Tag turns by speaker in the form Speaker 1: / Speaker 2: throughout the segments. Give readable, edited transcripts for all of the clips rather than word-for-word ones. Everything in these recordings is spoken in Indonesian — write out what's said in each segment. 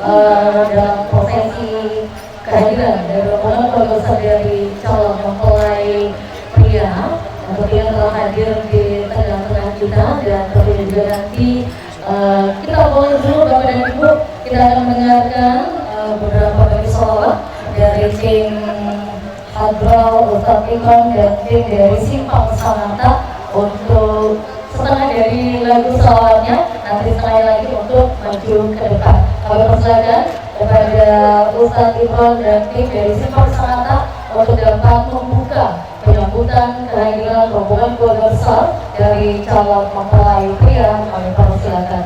Speaker 1: dalam prosesi kehadiran dari rombongan keluarga besar dari calon mempelai pria yang tentunya telah hadir di tengah-tengah kita, dan tentunya juga nanti kita boleh dulu Bapak dan Ibu, kita akan mendengarkan beberapa bagi sholawat dari tim Hadrah Ustadz Ikon dan tim dari Simpang Sananta untuk setengah dari lagu sholawatnya, nanti setengah lagi untuk maju ke depan. Kami persilakan kepada Ustadz Ikon dan tim dari Simpang Sananta untuk dapat membuka penyambutan kehadiran rombongan keluarga besar dari calon mempelai pria. Kami persilakan.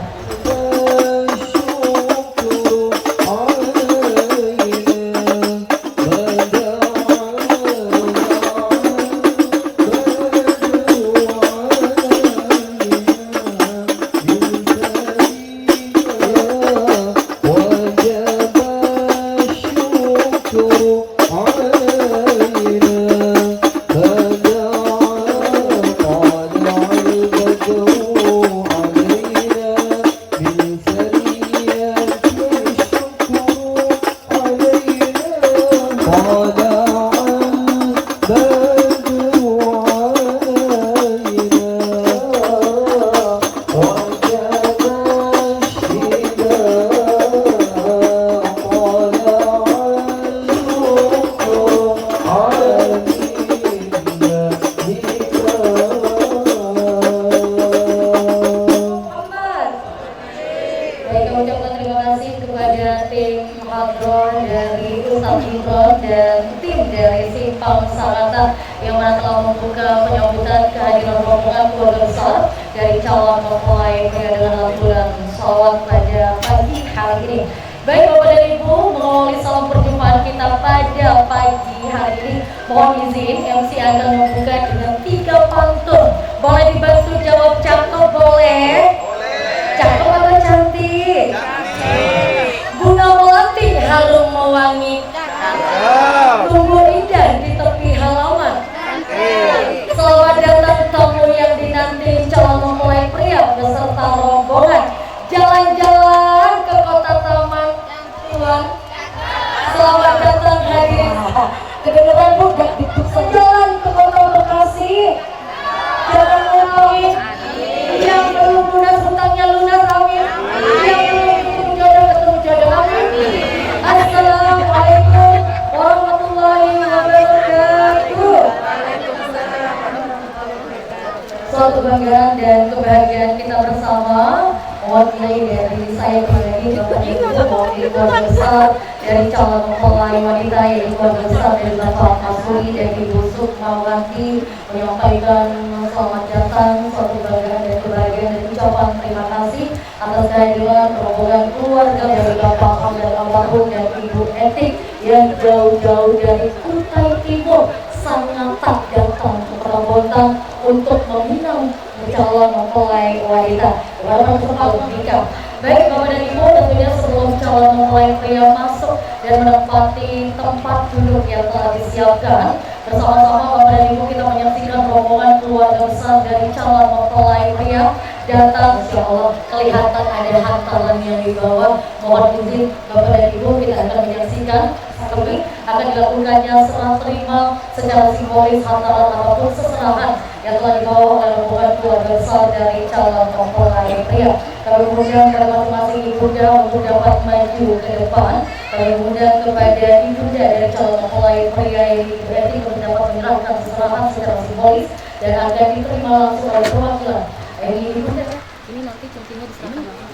Speaker 1: Suatu kebanggaan dan kebahagiaan kita bersama, mewakili dari saya pribadi, Bapak Ibu, mewakili keluarga besar dari calon mempelai wanita, yaitu keluarga besar dari Bapak Masuri dan Ibu Sukmawati, menyampaikan selamat datang, suatu kebanggaan dan kebahagiaan, dan ucapan terima kasih atas kehadiran rombongan keluarga dari Bapak Hamdan Almarhum dan Ibu Etik yang jauh-jauh dari Kutai Timur sangat datang ke Kota Bontang untuk meminang calon mempelai wanita. Dalam kesempatan nikah. Baik Bapak dan Ibu, tentunya sebelum calon mempelai pria masuk dan menempati tempat duduk yang telah disiapkan, bersama-sama Bapak dan Ibu kita menyaksikan rombongan keluarga besar dari calon mempelai pria datang. Insya Allah kelihatan ada hantaran yang dibawa. Mohon izin Bapak dan Ibu, kita akan menyaksikan kami akan dilakukannya serah terima secara simbolis hantaran apapun seserahan yang telah dibawa oleh rombongan keluarga besar dari calon mempelai pria. Kami mengundang kepada masing-masing ibunda untuk dapat maju ke depan. Kami mengundang kepada ibunda dari calon mempelai pria ini berarti untuk dapat menyerahkan seserahan secara simbolis dan akan diterima langsung oleh perwakilan. Ini ibunda. Ini nanti cincinnya diserahkan langsung.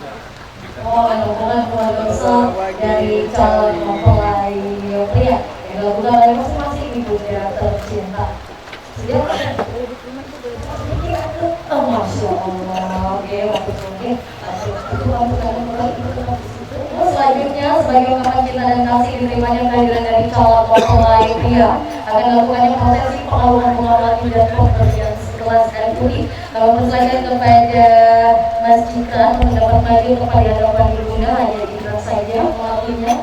Speaker 1: Mohon rombongan keluarga besar dari calon mempelai pria yang dilakukan oleh masing-masing ibunda tercinta. Oh, Masya Allah. Oke, oke. Selanjutnya, sebagai ungkapan cinta dan kasih diterimanya kehadiran dari calon mempelai pria, akan dilakukannya prosesi pengaluan bunga madu dan pemberian segelas air putih. Kami persilakan kepada Mas Cika untuk dapat maju kepada hadapan ibunda, hanya Cika saja melakukannya.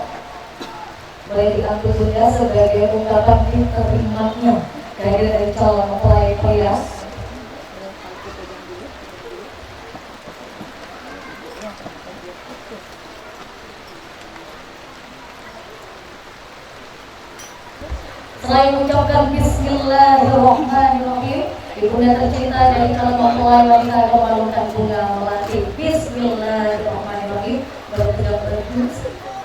Speaker 1: Boleh diangkat bunda sebagai ungkapan diterimanya kehadiran dari calon mempelai pria. Selain mengucapkan Bismillahirrahmanirrahim, ibunda tercinta dari calon mempelai wanita memalukan bunga melati. Bismillahirrahmanirrahim.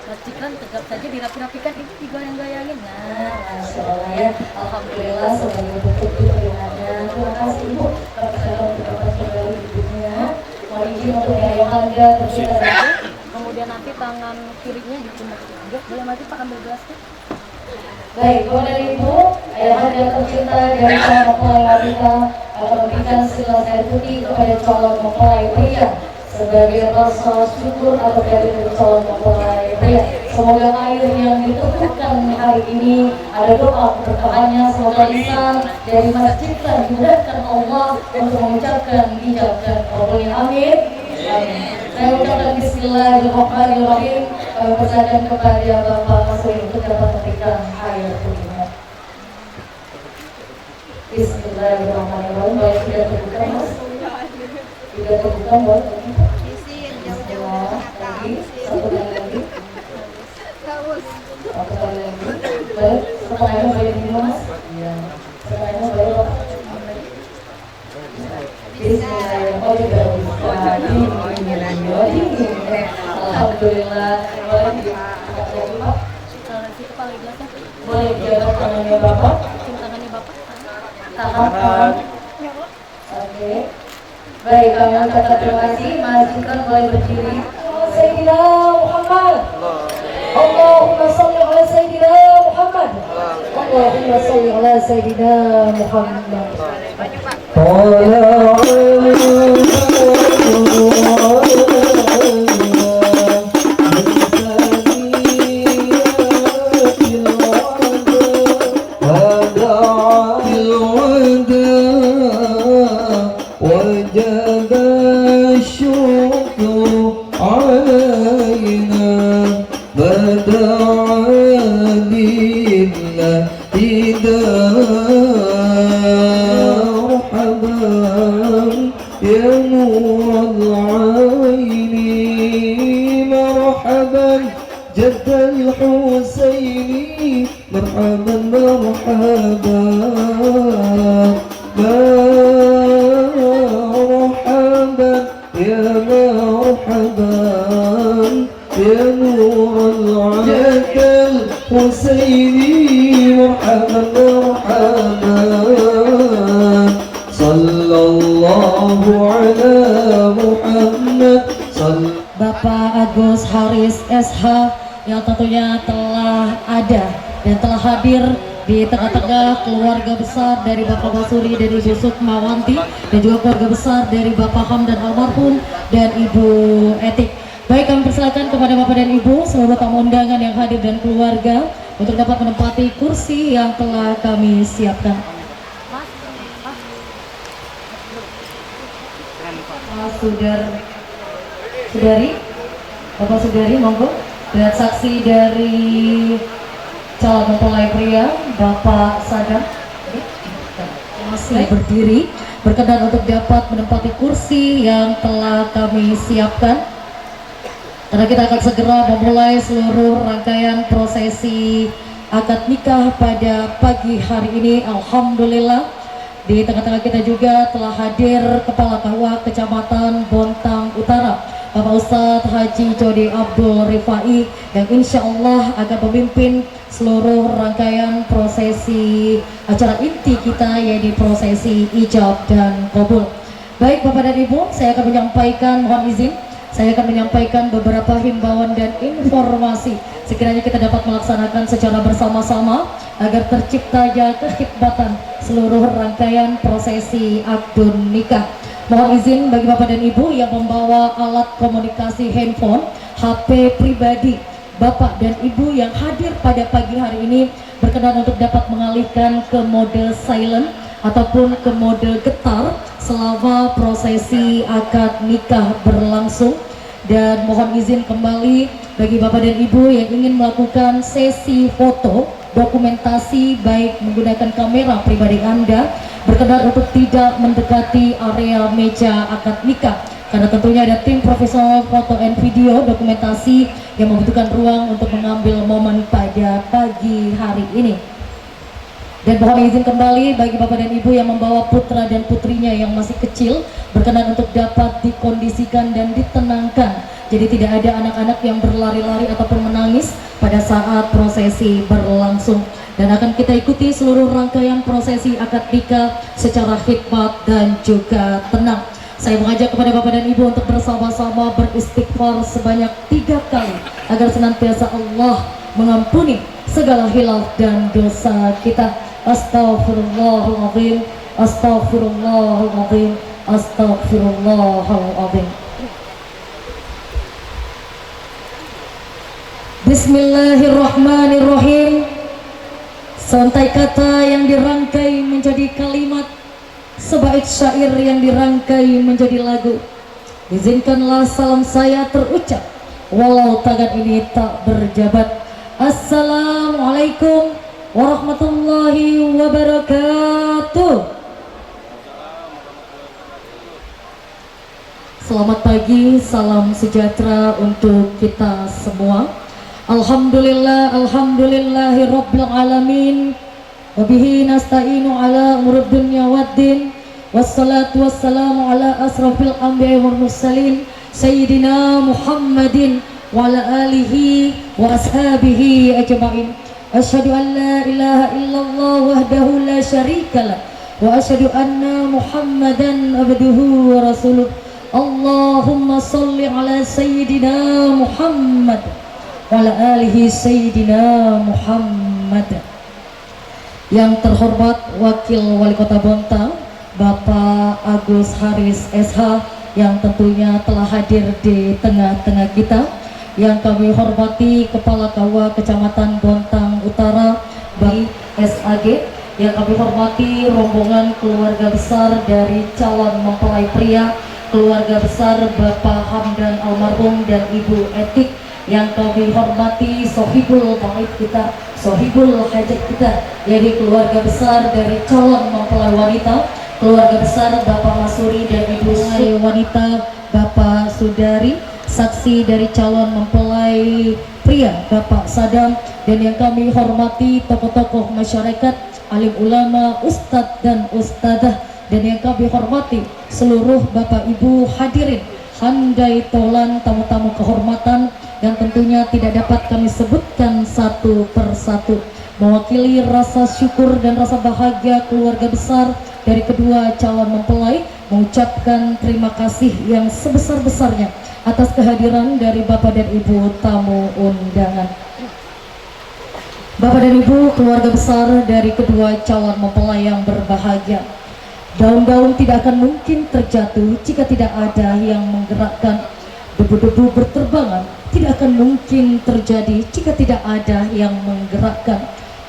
Speaker 1: Pastikan tegap saja dirapi-rapikan, itu digoyang-goyangin. Nah, Masya Allah ya. Alhamdulillah sebagai bentuk keringannya. Terima kasih Ibu. Persilakan untuk dapat kembali ibunya. Mohon izin untuk Ayah Handa tercinta.
Speaker 2: Kemudian nanti tangan kirinya dicumuk. Boleh maju Pak, ambil gelasnya.
Speaker 1: Baik, Bapak dan Ibu, Ayah Handa tercinta dari calon mempelai wanita akan memberikan segelas air putih kepada calon mempelai pria sebagai rasa syukur atau dari calon mempelai pria. Semoga air yang ditemukan hari ini ada doa berkahnya, semoga lisan dari masjid dan dimudahkan Allah untuk mengucapkan ijab dan kabulnya. Amin. Amin. Saya ucapkan Bismillahirrahmanirrahim. Kami persilakan kepada Bapak Masuri untuk dapat memberikan air putihnya. Bismillahirrahmanirrahim. Baik, tidak terbuka Mas. Tidak terbuka, boleh lagi. Lagi, satu kali lagi. Satu kali lagi. Baik, setengahnya boleh diminum Mas. Iya. Setengahnya boleh Pak. Bismillahirrahmanirrahim. Alhamdulillah. Boleh diangkat lagi Pak. Boleh diangkat tangannya Bapak.
Speaker 2: Tangannya Bapak.
Speaker 1: Tahan. Oke. Baik, kami ucapkan terima kasih. Majukan boleh berdiri. Sayyidina Muhammad. Allahumma sholli ala Sayyidina Muhammad. Allahumma sholli ala Sayyidina Muhammad. Bapak Agus Haris SH yang tentunya telah ada dan telah hadir di tengah-tengah keluarga besar dari Bapak Basuri dan Ibu Sukmawanti dan juga keluarga besar dari Bapak Hamdan almarhum dan Ibu Etik. Baik, kami persilakan kepada Bapak dan Ibu seluruh tamu undangan yang hadir dan keluarga untuk dapat menempati kursi yang telah kami siapkan. Sudari, Bapak Sudari, monggo. Dan saksi dari calon mempelai pria, Bapak Sadam, masih berdiri, berkenan untuk dapat menempati kursi yang telah kami siapkan. Karena kita akan segera memulai seluruh rangkaian prosesi akad nikah pada pagi hari ini. Alhamdulillah, di tengah-tengah kita juga telah hadir Kepala KUA Kecamatan Bontang Utara, Bapak Ustadz Haji Jody Abdul Rifai, yang insya Allah akan memimpin seluruh rangkaian prosesi acara inti kita, yaitu prosesi ijab dan kabul. Baik Bapak dan Ibu, saya akan menyampaikan, mohon izin, saya akan menyampaikan beberapa himbauan dan informasi sekiranya kita dapat melaksanakan secara bersama-sama agar terciptanya kehikmatan seluruh rangkaian prosesi akdun nikah. Mohon izin bagi Bapak dan Ibu yang membawa alat komunikasi handphone, HP pribadi Bapak dan Ibu yang hadir pada pagi hari ini berkenan untuk dapat mengalihkan ke mode silent ataupun ke mode getar selama prosesi akad nikah berlangsung. Dan mohon izin kembali bagi Bapak dan Ibu yang ingin melakukan sesi foto dokumentasi baik menggunakan kamera pribadi Anda, berkenan untuk tidak mendekati area meja akad nikah karena tentunya ada tim profesional foto and video dokumentasi yang membutuhkan ruang untuk mengambil momen pada pagi hari ini.
Speaker 3: Dan mohon izin kembali bagi Bapak dan Ibu yang membawa putra dan putrinya yang masih kecil berkenan untuk dapat dikondisikan dan ditenangkan. Jadi tidak ada anak-anak yang berlari-lari ataupun menangis pada saat prosesi berlangsung. Dan akan kita ikuti seluruh rangkaian prosesi akad nikah secara hikmat dan juga tenang. Saya mengajak kepada Bapak dan Ibu untuk bersama-sama beristighfar sebanyak 3 kali agar senantiasa Allah mengampuni segala hilaf dan dosa kita. Astaghfirullahaladzim, astaghfirullahaladzim, astaghfirullahaladzim. Bismillahirrahmanirrahim. Seuntai kata yang dirangkai menjadi kalimat, sebaik syair yang dirangkai menjadi lagu. Izinkanlah salam saya terucap walau tangan ini tak berjabat. Assalamualaikum warahmatullahi wabarakatuh. Selamat pagi, salam sejahtera untuk kita semua. Alhamdulillah, alhamdulillahi rabbil alamin. Wabihi nasta'inu ala umurud dunya waddin. Wassalatu wassalamu ala asrafil anbiya'i wal mursalin Sayyidina Muhammadin wa ala alihi wa ashabihi ajma'in. Asyhadu an la ilaha illallah wahdahu la syarikalah wa asyhadu anna Muhammadan abduhu wa rasuluh. Allahumma salli ala Sayyidina Muhammad wa ala alihi Sayyidina Muhammad. Yang terhormat Wakil Wali Kota Bontang Bapak Agus Haris SH yang tentunya telah hadir di tengah-tengah kita. Yang kami hormati Kepala KUA Kecamatan Bontang Utara Bang SAG. Yang kami hormati rombongan keluarga besar dari calon mempelai pria, keluarga besar Bapak Hamdan almarhum dan Ibu Etik. Yang kami hormati sohibul bait kita, sohibul hajat kita, yaitu keluarga besar dari calon mempelai wanita, keluarga besar Bapak Masuri dan Ibu wanita Bapak Sudari, saksi dari calon mempelai pria Bapak Sadam, dan yang kami hormati tokoh-tokoh masyarakat, alim ulama, ustadz dan ustadzah, dan yang kami hormati seluruh Bapak Ibu hadirin, handai tolan, tamu-tamu kehormatan yang tentunya tidak dapat kami sebutkan satu persatu. Mewakili rasa syukur dan rasa bahagia keluarga besar dari kedua calon mempelai, mengucapkan terima kasih yang sebesar-besarnya atas kehadiran dari Bapak dan Ibu tamu undangan. Bapak dan Ibu keluarga besar dari kedua calon mempelai yang berbahagia, daun-daun tidak akan mungkin terjatuh jika tidak ada yang menggerakkan. Debu-debu berterbangan tidak akan mungkin terjadi jika tidak ada yang menggerakkan.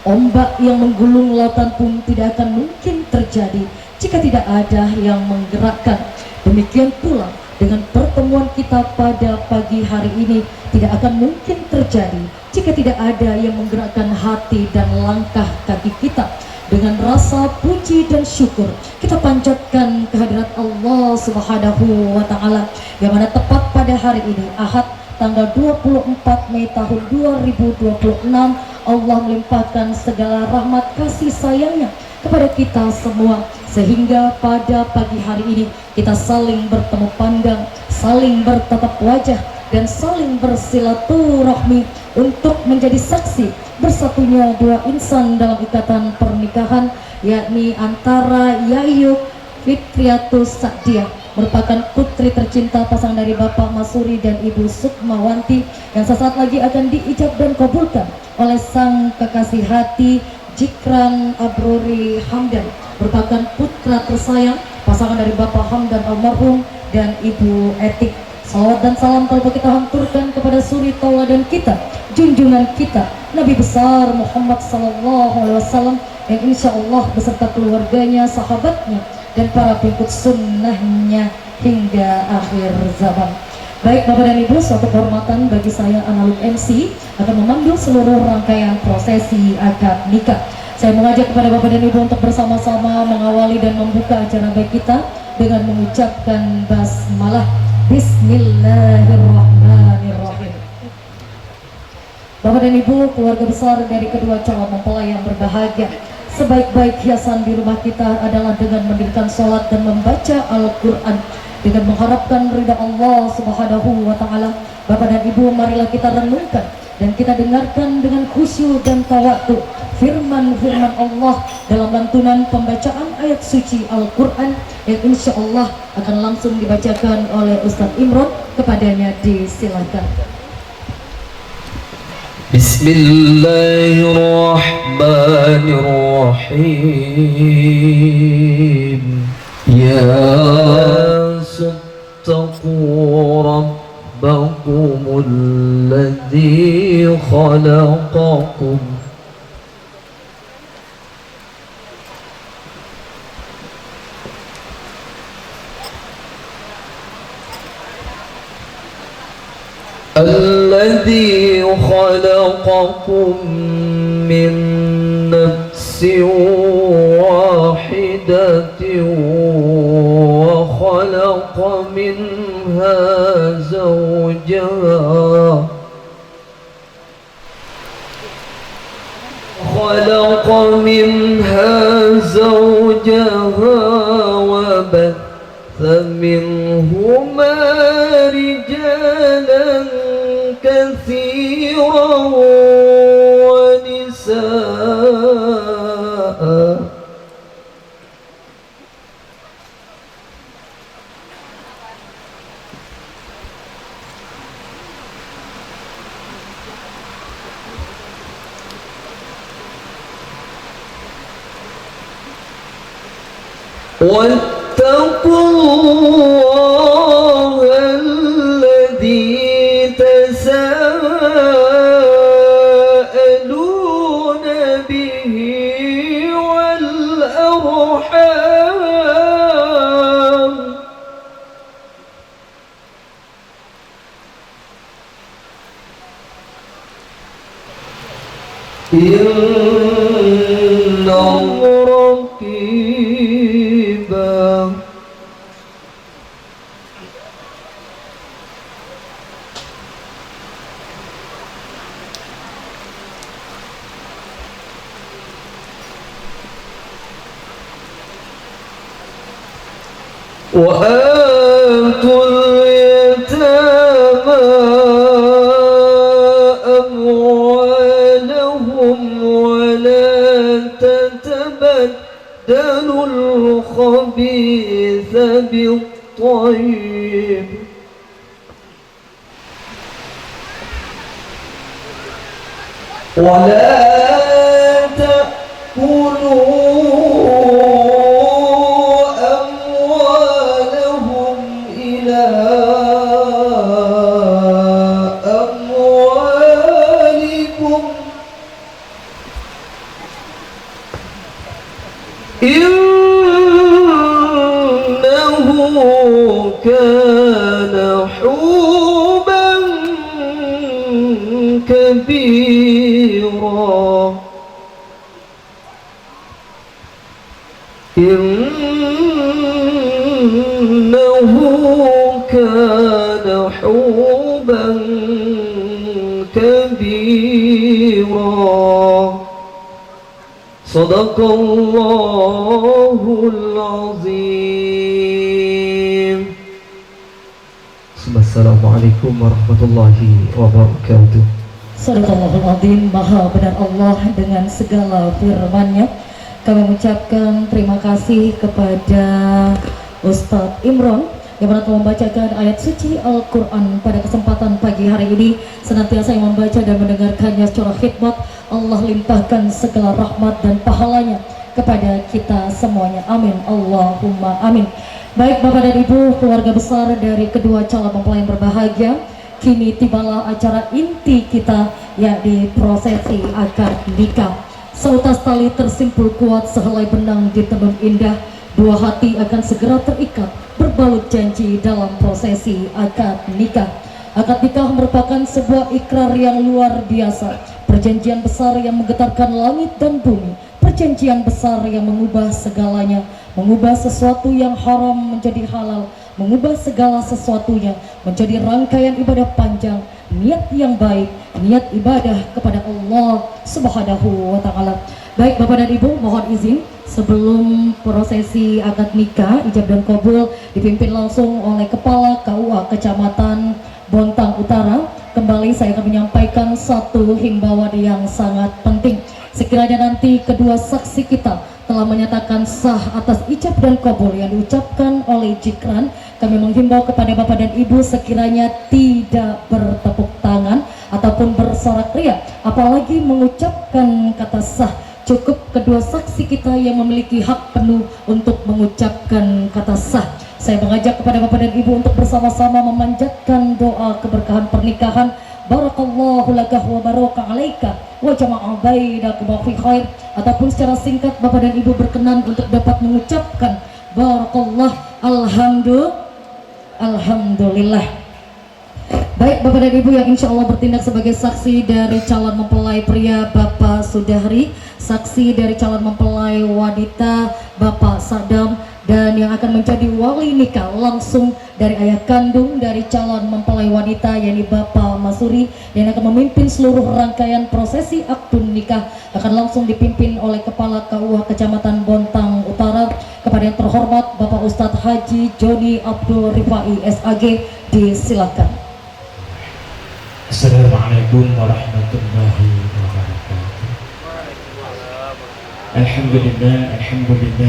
Speaker 3: Ombak yang menggulung lautan pun tidak akan mungkin terjadi jika tidak ada yang menggerakkan. Demikian pula dengan pertemuan kita pada pagi hari ini tidak akan mungkin terjadi jika tidak ada yang menggerakkan hati dan langkah kaki kita. Dengan rasa puji dan syukur kita panjatkan kehadirat Allah Subhanahu wa Ta'ala, yang mana tepat pada hari ini Ahad tanggal 24 Mei tahun 2026 Allah melimpahkan segala rahmat kasih sayangnya kepada kita semua, sehingga pada pagi hari ini kita saling bertemu pandang, saling bertatap wajah, dan saling bersilaturahmi untuk menjadi saksi bersatunya dua insan dalam ikatan pernikahan, yakni antara Yayu Fitriatus Sa'diah merupakan putri tercinta pasangan dari Bapak Masuri dan Ibu Sukmawanti, yang sesaat lagi akan diijab dan kabulkan oleh sang kekasih hati Jikran Abrori Hamdan, merupakan putra tersayang pasangan dari Bapak Hamdan almarhum dan Ibu Etik. Salawat dan salam kalau kita haturkan kepada suri tauladan kita, junjungan kita, Nabi besar Muhammad SAW, yang insya Allah beserta keluarganya, sahabatnya, dan para pengikut sunnahnya hingga akhir zaman. Baik Bapak dan Ibu, suatu kehormatan bagi saya Analog MC akan memandu seluruh rangkaian prosesi akad nikah. Saya mengajak kepada Bapak dan Ibu untuk bersama-sama mengawali dan membuka acara baik kita dengan mengucapkan basmalah. Bismillahirrahmanirrahim. Bapak dan Ibu keluarga besar dari kedua calon mempelai yang berbahagia, Sebaik-baik hiasan di rumah kita adalah dengan mendirikan sholat dan membaca Al-Quran dengan mengharapkan ridha Allah Subhanahu wa Ta'ala. Bapak dan Ibu, marilah kita renungkan dan kita dengarkan dengan khusyuk dan tawadu firman-firman Allah dalam lantunan pembacaan ayat suci Al-Quran yang insya Allah akan langsung dibacakan oleh Ustadz Imron. Kepadanya disilakan.
Speaker 4: Bismillahirrahmanirrahim. Ya sattaqu rabbakumul ladzi khalaqakum الذي خلقكم من نفس واحدة وخلق منها زوجها وبث منهما رجالا كثيرا ونساء واتقوا الله الذي تساءلون به والأرحام إن رقيبا وآتوا اليتامى أموالهم ولا تتبدلوا الخبيث بالطيب ولا تأكلوا أموالهم إلى أموالكم إنه كان حوبا كبيرا إنه كان حوبا كبيرا صدق الله العظيم. Assalamualaikum warahmatullahi wabarakatuh.
Speaker 3: Sadaqallahul Azim. Maha benar Allah dengan segala firman-Nya. Kami mengucapkan terima kasih kepada Ustadz Imron yang telah membacakan ayat suci Al-Quran pada kesempatan pagi hari ini. Senantiasa yang membaca dan mendengarkannya secara khidmat, Allah limpahkan segala rahmat dan pahalanya kepada kita semuanya. Amin. Allahumma amin. Baik Bapak dan Ibu, keluarga besar dari kedua calon mempelai yang berbahagia, kini tibalah acara inti kita, yakni prosesi akad nikah. Seutas tali tersimpul kuat, sehelai benang ditenun indah, dua hati akan segera terikat, berbalut janji dalam prosesi akad nikah. Akad nikah merupakan sebuah ikrar yang luar biasa, perjanjian besar yang menggetarkan langit dan bumi, perjanjian besar yang mengubah segalanya, mengubah sesuatu yang haram menjadi halal, mengubah segala sesuatunya menjadi rangkaian ibadah panjang, niat yang baik, niat ibadah kepada Allah Subhanahu wa Ta'ala. Baik Bapak dan Ibu, mohon izin sebelum prosesi akad nikah, ijab dan kabul dipimpin langsung oleh Kepala KUA Kecamatan Bontang Utara. Kembali saya akan menyampaikan satu himbauan yang sangat penting. Sekiranya nanti kedua saksi kita telah menyatakan sah atas ijab dan kabul yang diucapkan oleh Jikran, kami menghimbau kepada Bapak dan Ibu sekiranya tidak bertepuk tangan ataupun bersorak ria, apalagi mengucapkan kata sah. Cukup kedua saksi kita yang memiliki hak penuh untuk mengucapkan kata sah. Saya mengajak kepada Bapak dan Ibu untuk bersama-sama memanjatkan doa keberkahan pernikahan. Barakallahu laka wa baraka alaika wa jama'a bainakum fi khair. Ataupun secara singkat Bapak dan Ibu berkenan untuk dapat mengucapkan barakallah, alhamdulillah. Baik Bapak dan Ibu yang insya Allah bertindak sebagai saksi dari calon mempelai pria Bapak Sudahri, saksi dari calon mempelai wanita Bapak Sadam, dan yang akan menjadi wali nikah langsung dari ayah kandung dari calon mempelai wanita yakni Bapak Masuri, yang akan memimpin seluruh rangkaian prosesi akad nikah akan langsung dipimpin oleh Kepala KUA Kecamatan Bontang Utara. Kepada yang terhormat Bapak Ustadz Haji Joni Abdul Rifai SAG, disilakan.
Speaker 5: Assalamualaikum warahmatullahi wabarakatuh. Alhamdulillah alladzi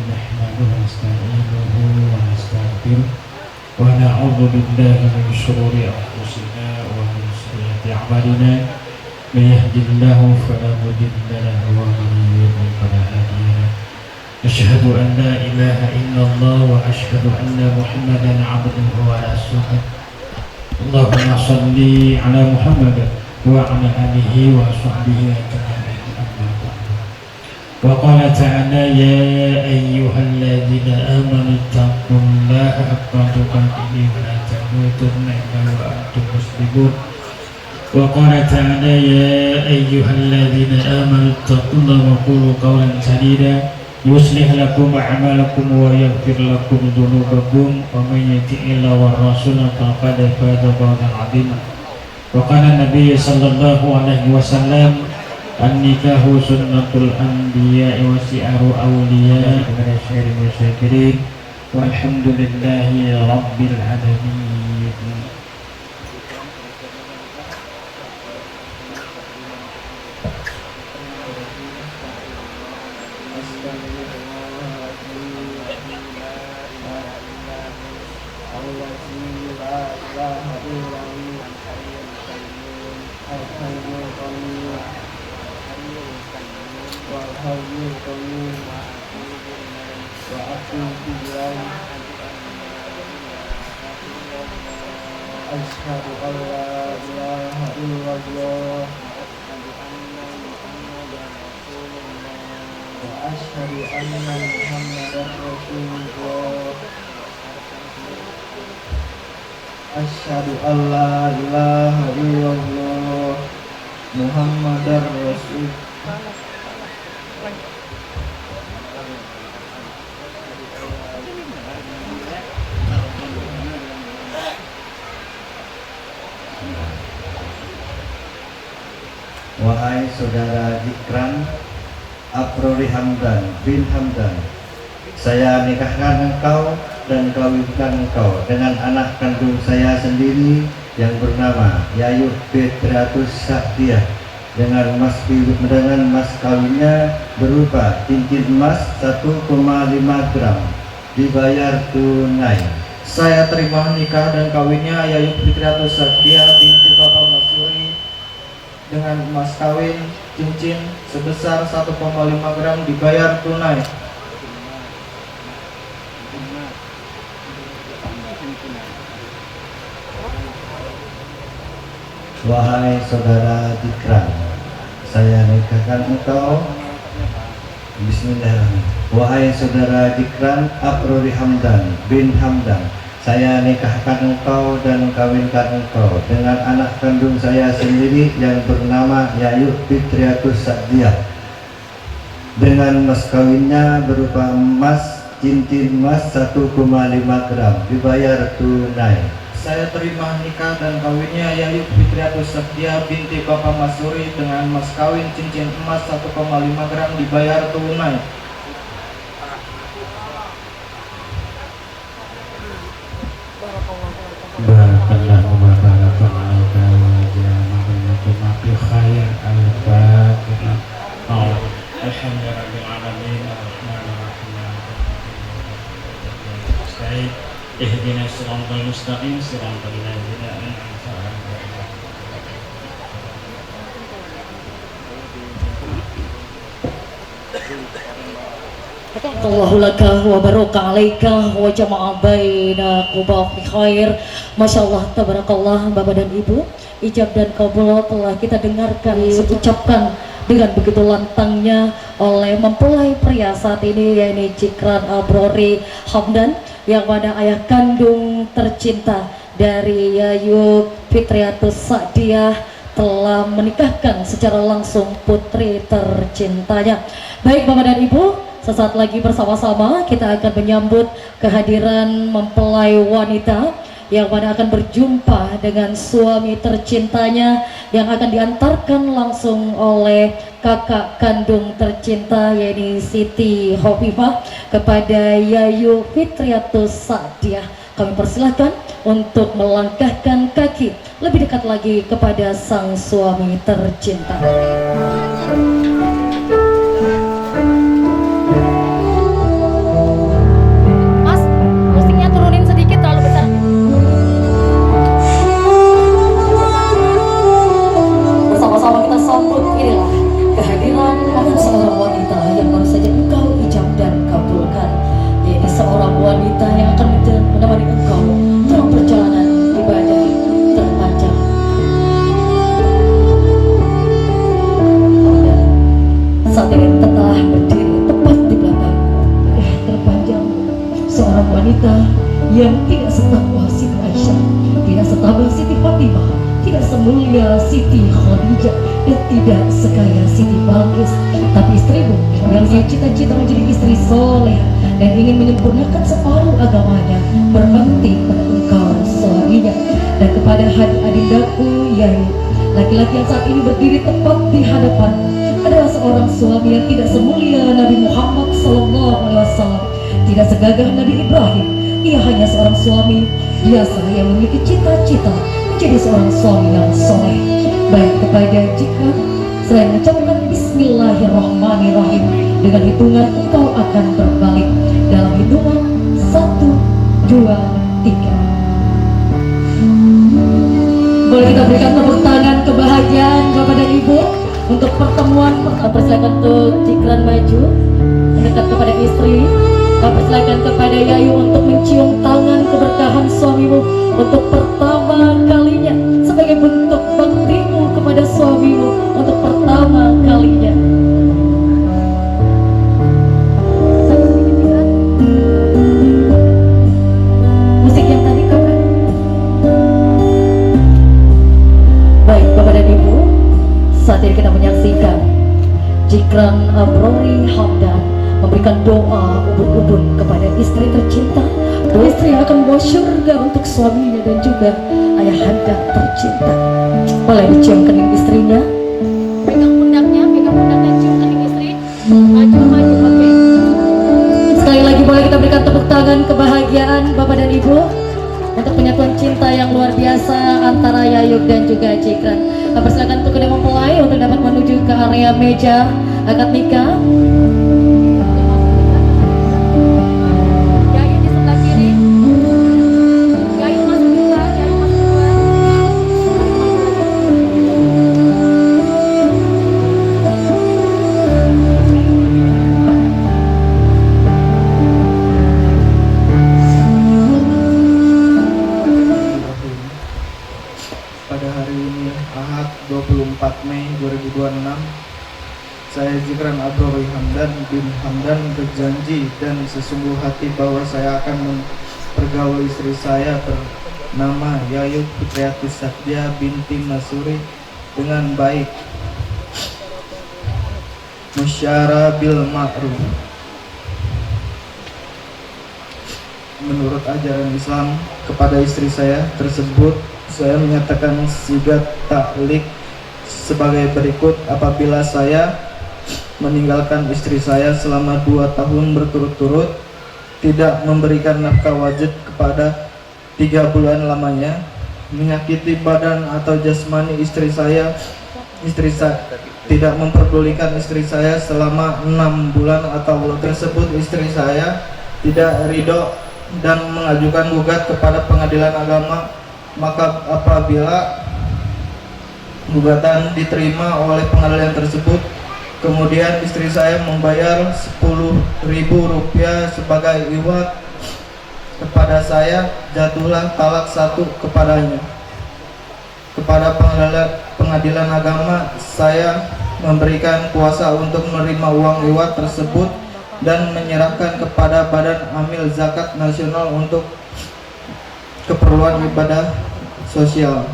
Speaker 5: nahmaduhu wa nasta'inuhu wa nastaghfiruh wa na'udzu billahi min shururi anfusina wa min sayyiati a'malina. May yahdihillahu fala mudilla lahu wa man yudlil fala hadiya lahu. Asyhadu an la ilaha illallah wa asyhadu anna Muhammadan 'abduhu wa rasuluh. Allahumma salli ala Muhammad wa ala alihi wa sahbihi ajma'in. Wa qala ta'ala ya ayyuhalladzina amanu taqullaha haqqa tuqatih wa la tamutunna illa wa antum muslimun. Wa qala ta'ala ya ayyuhalladzina amanu taqullaha wa qulu qawlan sadida yuslih lakum a'malakum wa yaghfir lakum dhunubakum wa may yuti'illah wa rasulahu faqad faza fawzan 'azima. Wa qala Nabi sallallahu alaihi wasallam an-nikahu sunnatul anbiya'i wa si'aru awliya'i wa syai'il musyakirin walhamdulillahi rabbil alamin. Asyhadu an la ilaha illallah wa asyhadu anna Muhammadan Rasulullah. Asyhadu an la ilaha illallah Muhammadar Rasul.
Speaker 6: Wahai saudara Jikran Aprori Hamdan bin Hamdan, saya nikahkan engkau dan kawinkan engkau dengan anak kandung saya sendiri yang bernama Yayuh Petratus Saktiah dengan mas kawinnya berupa cincin emas 1,5 gram dibayar tunai.
Speaker 5: Saya terima nikah dan kawinnya Yayuh Petratus Saktiah binti Bapak Masuri dengan emas kawin cincin sebesar 1,5 gram dibayar tunai.
Speaker 6: Wahai saudara Jikran, saya nikahkan engkau. Bismillahirrahmanirrahim. Wahai saudara Jikran Aprori Hamdan bin Hamdan, saya nikahkan engkau dan kawinkan engkau dengan anak kandung saya sendiri yang bernama Yayuh Fitriatus Saktiah dengan mas kawinnya berupa cincin emas 1,5 gram dibayar tunai.
Speaker 7: saya terima nikah dan kawinnya Yayu Fitriatus Satya binti Bapak Masuri dengan mas kawin cincin emas 1,5 gram dibayar tunai.
Speaker 5: Barakallahu wa barakallahu wa jama'a fi khair al-fatihah. Alhamdulillahirabbil alamin arrahmanir rahim. Ihdinas siratal mustaqim siratal ladzina an'amta 'alaihim.
Speaker 3: Allahu laka wa baraka alaika wa jama'a baina quba fi khair. Masya Allah, tabarakallah. Bapak dan Ibu, ijab dan kabul telah kita dengarkan, ucapkan dengan begitu lantangnya oleh mempelai pria saat ini, yakni Cikran Abrori Hamdan, yang pada ayah kandung tercinta dari Yayu Fitriatus Sa'diyah telah menikahkan secara langsung putri tercintanya. Baik Bapak dan Ibu, sesaat lagi bersama-sama kita akan menyambut kehadiran mempelai wanita yang pada akan berjumpa dengan suami tercintanya, yang akan diantarkan langsung oleh kakak kandung tercinta yakni Siti Hovifah kepada Yayu Fitriatus Sa'diyah. Kami persilahkan untuk melangkahkan kaki lebih dekat lagi kepada sang suami tercinta.
Speaker 2: Mas, musiknya turunin sedikit terlalu besar.
Speaker 3: Bersama-sama kita sambut inilah kehadiran seorang wanita yang baru saja engkau ijab dan kabulkan, yaitu seorang wanita yang akan menemani engkau dalam perjalanan ibadah terpanjang. Dan saat ini telah berdiri tepat di belakang terpanjang seorang wanita yang tidak setakwa Siti Aisyah, tidak setabah Siti Fatimah, tidak semulia Siti Khadijah, dan tidak sekaya Siti Balkis, tapi istrimu yang dia cita-cita menjadi istri soleh dan ingin menyempurnakan separuh agamanya, berbakti pada engkau suaminya. Dan kepada adindaku Yayu, laki-laki yang saat ini berdiri tepat di hadapan adalah seorang suami yang tidak semulia Nabi Muhammad SAW, tidak segagah Nabi Ibrahim. Ia hanya seorang suami biasa yang memiliki cita-cita menjadi seorang suami yang soleh. Baik, kepada jika selain mengucapkan Bismillahirrahmanirrahim, dengan hitungan engkau akan berbalik dalam hitungan 1, 2, 3. Boleh kita berikan tepuk tangan kebahagiaan Bapak dan Ibu untuk pertemuan pertama. Persilakan untuk Cikran maju mendekat kepada istri. Persilakan kepada Yayu untuk mencium tangan keberkahan suamimu untuk pertama kalinya, sebagai bentuk baktimu kepada suamimu untuk pertama kalinya. Musik yang tadi kakak. Baik Bapak dan Ibu, saat ini kita menyaksikan Cikran Abrori Hamdan memberikan doa ubun-ubun kepada istri tercinta, doa istri yang akan membawa surga untuk suaminya dan juga ayahanda tercinta. Boleh dicium kening istrinya.
Speaker 2: Pegang pundaknya, cium kening istri. Maju, oke.
Speaker 3: Sekali lagi boleh kita berikan tepuk tangan kebahagiaan Bapak dan Ibu untuk penyatuan cinta yang luar biasa antara Yayu dan juga Cikran. Persilakan untuk kedua mempelai untuk dapat menuju ke area meja akad nikah.
Speaker 2: Yayu di sebelah kiri. Yayu masuk duluan,
Speaker 7: Pada hari ini Ahad 24 Mei 2026, saya Cikran Abrori Hamdan bin Hamdan berjanji dan sesungguh hati bahwa saya akan mempergaul istri saya bernama Yayu Fitriatus Sa'diyah binti Masuri dengan baik, musyara bil ma'ruf. menurut ajaran Islam kepada istri saya tersebut, saya menyatakan sigat taklik sebagai berikut. Apabila saya meninggalkan istri saya selama 2 tahun berturut-turut, tidak memberikan nafkah wajib kepada 3 bulan lamanya, menyakiti badan atau jasmani istri saya, tidak memperdulikan istri saya selama 6 bulan atau tersebut, istri saya tidak ridho dan mengajukan gugat kepada pengadilan agama, maka apabila gugatan diterima oleh pengadilan tersebut, kemudian istri saya membayar Rp10.000 sebagai iwat kepada saya, jatuhlah talak 1 kepadanya. Kepada pengadilan agama, saya memberikan kuasa untuk menerima uang iwat tersebut dan menyerahkan kepada Badan Amil Zakat Nasional untuk keperluan ibadah sosial.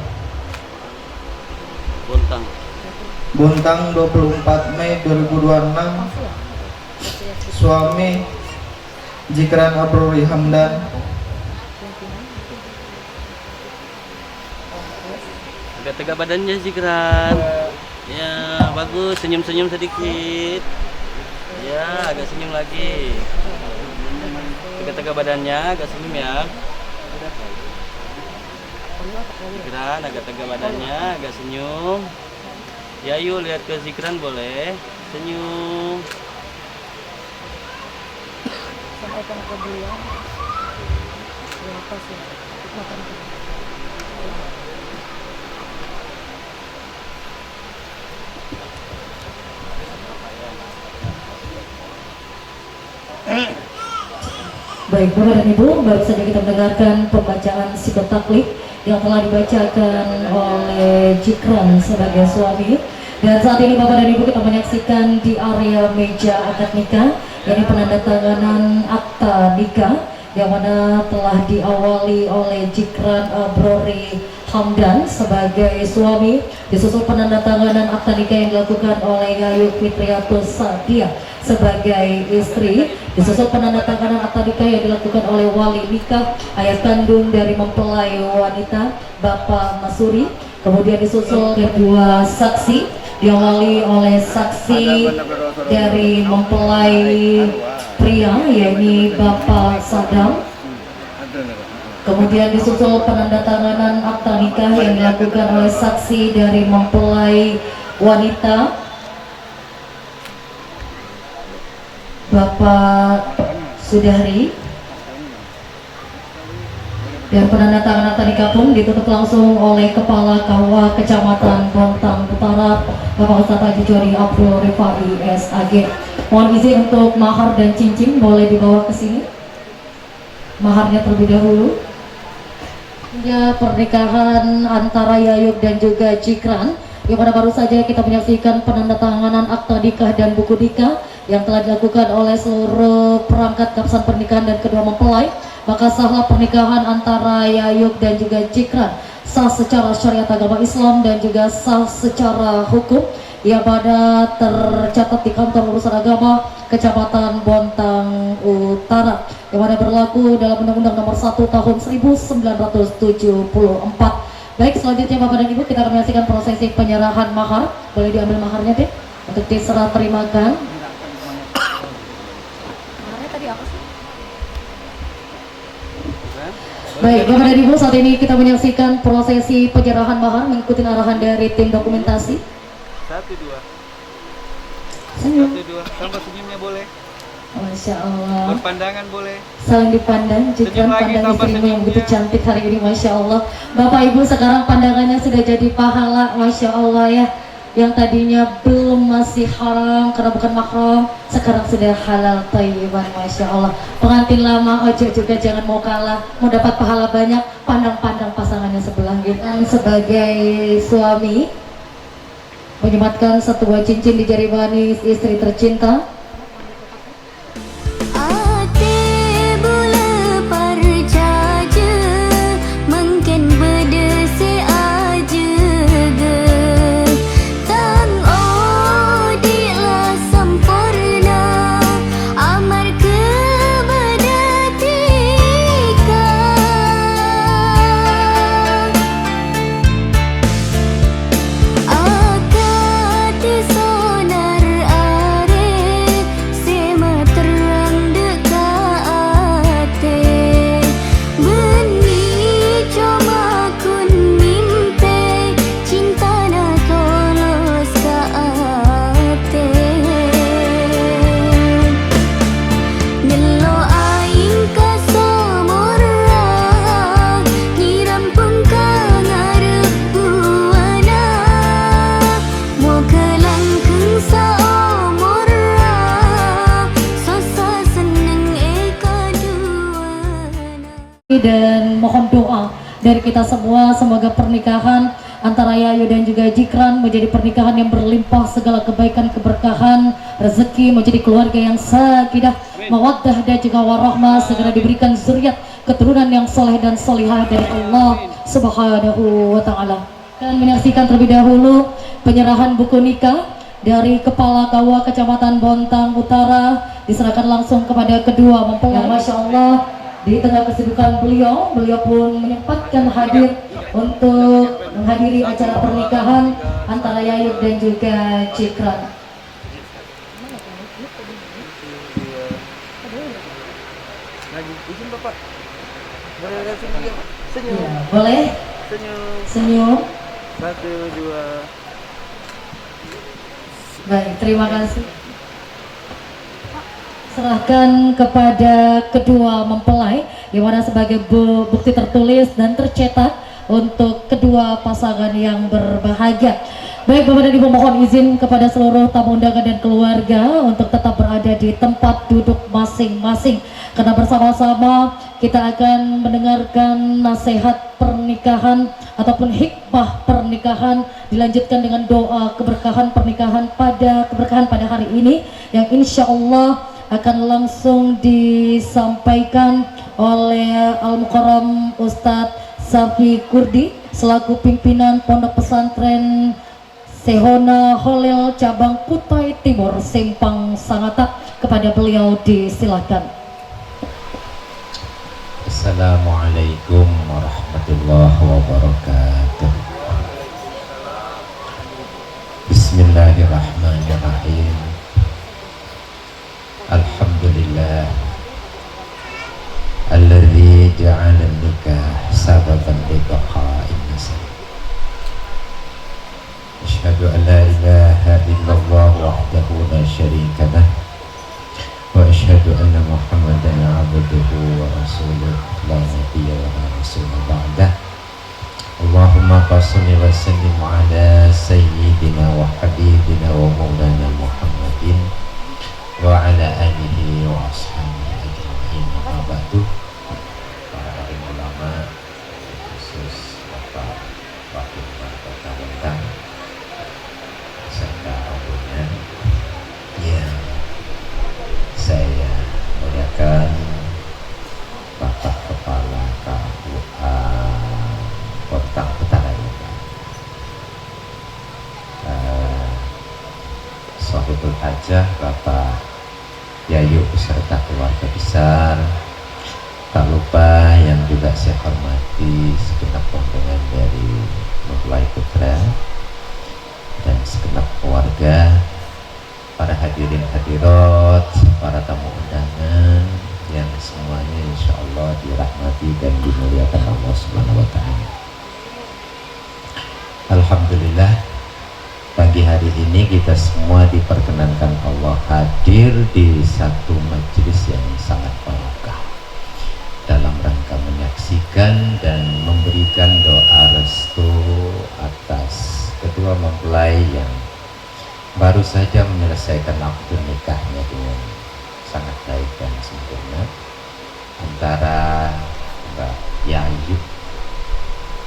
Speaker 7: Bontang 24 Mei 2026, suami Jikran Abrori Hamdan.
Speaker 8: Agak tegak badannya Jikran. Ya, bagus, senyum-senyum sedikit. Ya, agak senyum lagi. Tegak-tegak badannya, agak senyum ya. Zikran, agak tegak badannya, agak senyum. Ya, yuk lihat ke Zikran boleh. Senyum.
Speaker 2: Sampaikan ke beliau. Terima kasih. Makan.
Speaker 3: Baik, Bapak dan Ibu, baru saja kita mendengarkan pembacaan sigat taklik yang telah dibacakan oleh Jikran sebagai suami. Dan saat ini Bapak dan Ibu kita menyaksikan di area meja akad nikah, yakni penandatanganan akta nikah yang mana telah diawali oleh Jikran Abrori Hamdan sebagai suami, disusul penandatanganan akta nikah yang dilakukan oleh Yayu Fitriatus Sadia sebagai istri, disusul penandatanganan akta nikah yang dilakukan oleh wali nikah ayah kandung dari mempelai wanita Bapak Masuri, kemudian disusul kedua saksi diawali oleh saksi dari mempelai pria yakni Bapak Sadam, kemudian disusul penandatanganan akta nikah yang dilakukan oleh saksi dari mempelai wanita Bapak Sudari, dan penandatanganan akta nikah pun ditutup langsung oleh Kepala KUA Kecamatan Bontang Utara Bapak Ustadz Haji Jody Abdul Rifai SAG. Mohon izin untuk mahar dan cincin boleh dibawa ke sini. Maharnya terlebih dahulu. Ya, pernikahan antara Yayuk dan juga Jikran yang pada baru saja kita menyaksikan penandatanganan akta nikah dan buku nikah yang telah dilakukan oleh seluruh perangkat kapsan pernikahan dan kedua mempelai. Maka sahlah pernikahan antara Yayuk dan juga Jikran sah secara syariat agama Islam dan juga sah secara hukum yang pada tercatat di kantor urusan agama Kecamatan Bontang Utara yang mana berlaku dalam Undang-Undang Nomor 1 Tahun 1974. Baik, selanjutnya Bapak dan Ibu kita akan menyaksikan prosesi penyerahan mahar. Boleh diambil maharnya deh untuk diserah terimakan.
Speaker 2: Maharnya tadi apa sih?
Speaker 3: Baik, Bapak dan Ibu, saat ini kita menyaksikan prosesi penyerahan mahar mengikuti arahan dari tim dokumentasi.
Speaker 8: 1, 2.
Speaker 3: Senyum.
Speaker 8: 1, 2. Tambah senyumnya boleh.
Speaker 3: Masya Allah.
Speaker 8: Berpandangan boleh.
Speaker 3: Saling dipandang, Jikran
Speaker 8: Senyum lagi,
Speaker 3: pandang
Speaker 8: tambah
Speaker 3: istrimu yang begitu
Speaker 8: senyumnya.
Speaker 3: cantik hari ini, Masya Allah. Bapak Ibu sekarang pandangannya sudah jadi pahala, Masya Allah ya. Yang tadinya belum masih haram karena bukan mahram, sekarang sudah halal thayyiban, Masya Allah. Pengantin lama ojo juga jangan mau kalah, mau dapat pahala banyak, pandang-pandang pasangannya sebelah gitu. Dan sebagai suami menyematkan satu buah cincin di jari manis istri tercinta. dari kita semua. Semoga pernikahan antara Yayu dan juga Jikran menjadi pernikahan yang berlimpah segala kebaikan, keberkahan, rezeki, menjadi keluarga yang sakinah, mawaddah dan juga warahmah, segera diberikan zuriat keturunan yang soleh dan solihah dari Allah Subhanahu wa ta'ala. Dan menyaksikan terlebih dahulu penyerahan buku nikah dari Kepala KUA Kecamatan Bontang Utara diserahkan langsung kepada kedua mempelai. Masya Allah, di tengah kesibukan beliau pun menyempatkan hadir untuk menghadiri acara pernikahan antara Yayu dan juga Jikran.
Speaker 8: Izin Bapak. Boleh kasih dia, Pak? Senyum.
Speaker 3: Ya, boleh?
Speaker 8: Senyum.
Speaker 3: Senyum.
Speaker 8: 1, 2.
Speaker 3: Baik, terima kasih. Serahkan kepada kedua mempelai, di mana sebagai bukti tertulis dan tercetak untuk kedua pasangan yang berbahagia. Baik Bapak dan Ibu, mohon izin kepada seluruh tamu undangan dan keluarga untuk tetap berada di tempat duduk masing-masing, karena bersama-sama kita akan mendengarkan nasihat pernikahan ataupun hikmah pernikahan, dilanjutkan dengan doa keberkahan pernikahan pada hari ini yang insya Allah akan langsung disampaikan oleh Al-Mukarram Ustadz Safi Kurdi selaku pimpinan Pondok Pesantren Sehona Holil Cabang Kutai Timur Simpang Sangatta. Kepada beliau disilakan.
Speaker 9: Assalamualaikum warahmatullahi wabarakatuh. Bismillahirrahmanirrahim. Alhamdulillah alladzi ja'ala nikah sababan li baqa'in nasab. Asyhadu an la ilaha illallah wahdahu la syarika lah wa asyhadu anna Muhammadan abduhu wa rasuluh la nabiyya wa la rasula ba'dah. Allahumma salli wa sallim ala sayyidina wa habibina wa maulana Muhammadin wa ala alihi wa ashabihi ajma'in. Wa ba'du. Para alim ulama, khusus Bapak Wakil Kota Bontang serta rombongan yang saya muliakan, Bapak Kepala KUA Bontang Utara ini, Sohibul Hajah Bapak Yayu beserta keluarga besar, tak lupa yang juga saya hormati segenap rombongan dari mempelai putra dan segenap keluarga, para hadirin hadirat, para tamu undangan yang semuanya insya Allah dirahmati dan dimuliakan Allah Subhanahu wa ta'ala. Alhamdulillah, pagi hari ini kita semua diperkenankan Allah hadir di satu majelis yang sangat barokah dalam rangka menyaksikan dan memberikan doa restu atas kedua mempelai yang baru saja menyelesaikan akad nikahnya dengan sangat baik dan sempurna, antara Mbak Yayu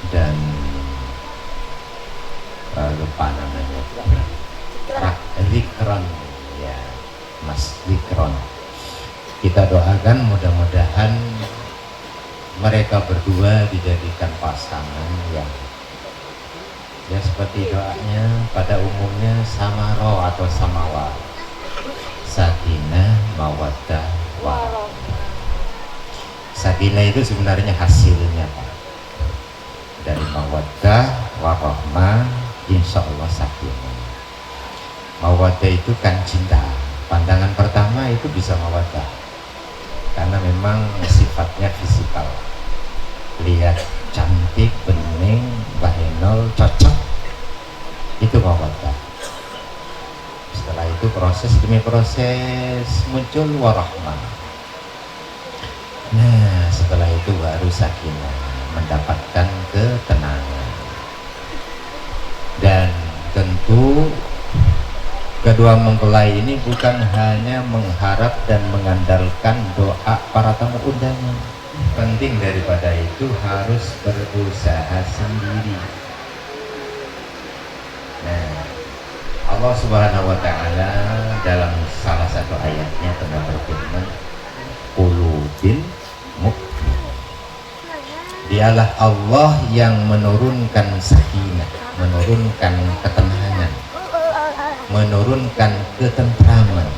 Speaker 9: dan lupa namanya, Likron, ya, Mas Likron. Kita doakan mudah-mudahan mereka berdua dijadikan pasangan yang ya seperti doanya pada umumnya samaro atau samawa, sakinah mawaddah warahmah. Sakinah itu sebenarnya hasilnya Pak dari mawaddah warahmah, insya Allah sakinah. Mawaddah itu kan cinta, pandangan pertama itu bisa mawaddah karena memang sifatnya fisikal, lihat cantik, bening, bahenol, cocok, itu mawaddah. Setelah itu proses demi proses muncul warahmah. Nah setelah itu baru sakinah, mendapatkan ketenangan. Dan tentu kedua mempelai ini bukan hanya mengharap dan mengandalkan doa para tamu undangan, penting daripada itu harus berusaha sendiri. Nah, Allah Subhanahu wa taala dalam salah satu ayatnya pernah berfirman, qulubil mu'min. Dialah Allah yang menurunkan sakinah, menurunkan ketenangan, menurunkan ketentraman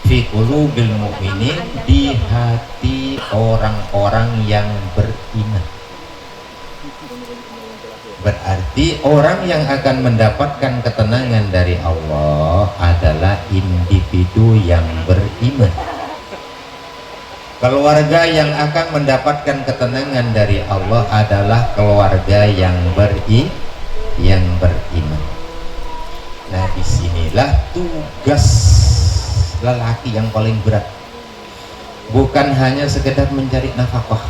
Speaker 9: fi qulubil mu'minin, di hati orang-orang yang beriman. Berarti orang yang akan mendapatkan ketenangan dari Allah adalah individu yang beriman. Keluarga yang akan mendapatkan ketenangan dari Allah adalah keluarga yang beriman. Nah, disinilah tugas lelaki yang paling berat. Bukan hanya sekedar mencari nafkah,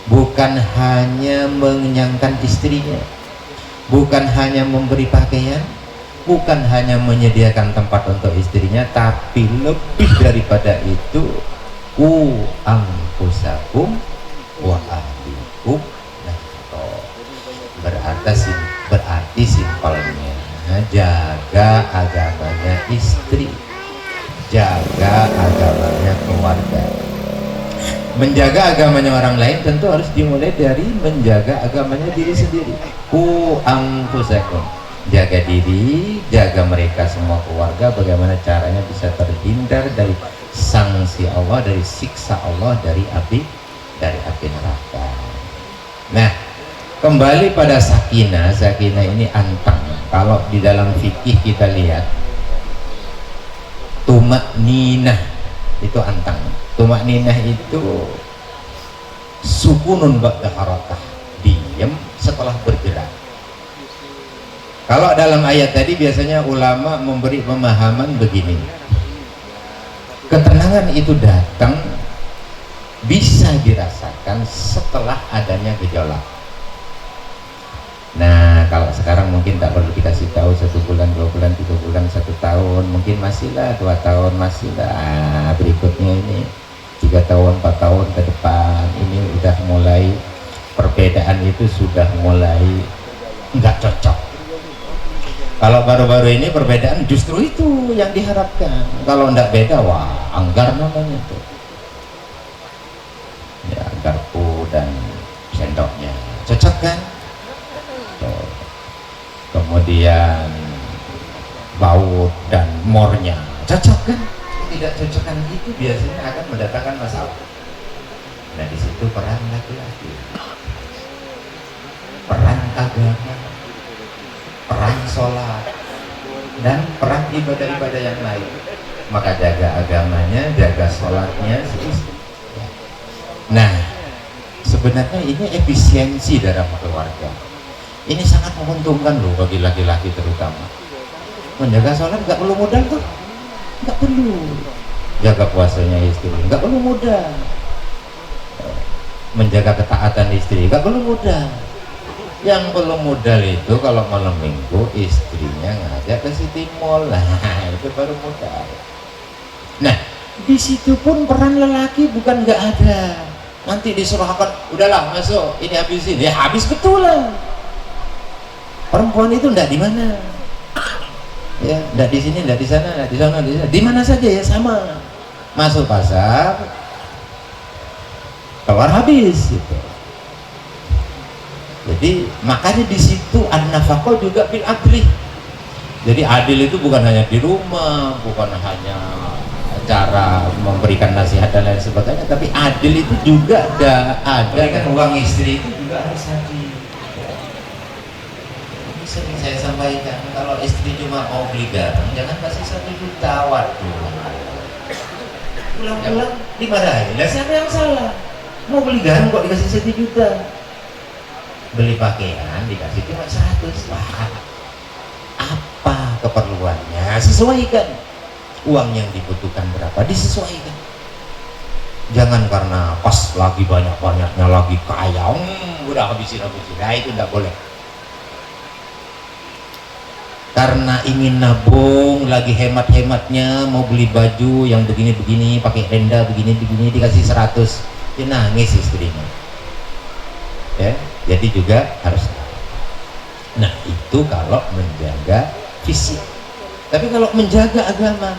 Speaker 9: bukan hanya mengenyangkan istrinya, bukan hanya memberi pakaian, bukan hanya menyediakan tempat untuk istrinya, tapi lebih daripada itu, ku anfusakum wa ahlikum nafqah. Berarti simpelnya, jaga agamanya istri, jaga agamanya keluarga. Menjaga agamanya orang lain tentu harus dimulai dari menjaga agamanya diri sendiri. Ku anfusakum, jaga diri, jaga mereka semua keluarga. Bagaimana caranya bisa terhindar dari sanksi Allah, dari siksa Allah, dari api neraka. Nah, kembali pada sakinah. Sakinah ini antang. Kalau di dalam fikih kita lihat, tumakninah itu antang. Tumakninah itu sukunun ba'da harakah, diam setelah bergerak. Kalau dalam ayat tadi biasanya ulama memberi pemahaman begini, ketenangan itu datang bisa dirasakan setelah adanya gejolak. Nah, kalau sekarang mungkin tak perlu dikasih tahu 1 bulan, 2 bulan, 3 bulan, 1 tahun, mungkin masihlah, 2 tahun masihlah. Berikutnya ini 3 tahun, 4 tahun ke depan ini udah mulai perbedaan itu sudah mulai nggak cocok. Kalau baru-baru ini perbedaan justru itu yang diharapkan. Kalau nggak beda, wah anggar namanya tuh. Ya, garpu dan sendoknya cocok kan? Kemudian baut dan mornya cocok kan? Tidak cocokan itu biasanya akan mendatangkan masalah. Nah, di situ peran laki-laki, peran agama, peran sholat, dan peran ibadah-ibadah yang lain. Maka jaga agamanya, jaga sholatnya. Nah, sebenarnya ini efisiensi dalam keluarga. Ini sangat menguntungkan loh bagi laki-laki terutama. Menjaga sholat nggak perlu modal tuh, nggak perlu. Jaga puasanya istri nggak perlu modal. Menjaga ketaatan istri nggak perlu modal. Yang perlu modal itu kalau malam minggu istrinya ngajak ke City Mall, lah itu baru modal. Nah, di situ pun peran lelaki bukan nggak ada. Nanti diserahkan, udahlah masuk, ini habisin, ya habis betul lah. Perempuan itu ndak di mana, ya ndak di sini, ndak di sana, ndak di sana, di mana saja ya sama. Masuk pasar, keluar habis gitu. Jadi makanya di situ an-nafaqah juga bil adli. Jadi adil itu bukan hanya di rumah, bukan hanya cara memberikan nasihat dan lain sebagainya, tapi adil itu juga ada kan, uang istri itu juga harus adil. Sering saya sampaikan, kalau istri cuma mau beli garam, jangan kasih 1 juta. Waduh, pulang-pulang dimarahin. Lah siapa yang salah? Mau beli garam kok dikasih 1 juta? Beli pakaian dikasih cuma 100. Wah, apa keperluannya? Sesuaikan. Uang yang dibutuhkan berapa, disesuaikan. Jangan karena pas lagi banyak-banyaknya, lagi kaya, udah habisin. Nah, itu tidak boleh. Karena ingin nabung, lagi hemat-hematnya mau beli baju yang begini-begini, pakai tenda begini-begini, dikasih 100. dia nangis istrinya. Ya, jadi juga harus. Nah itu kalau menjaga fisik. Tapi kalau menjaga agama,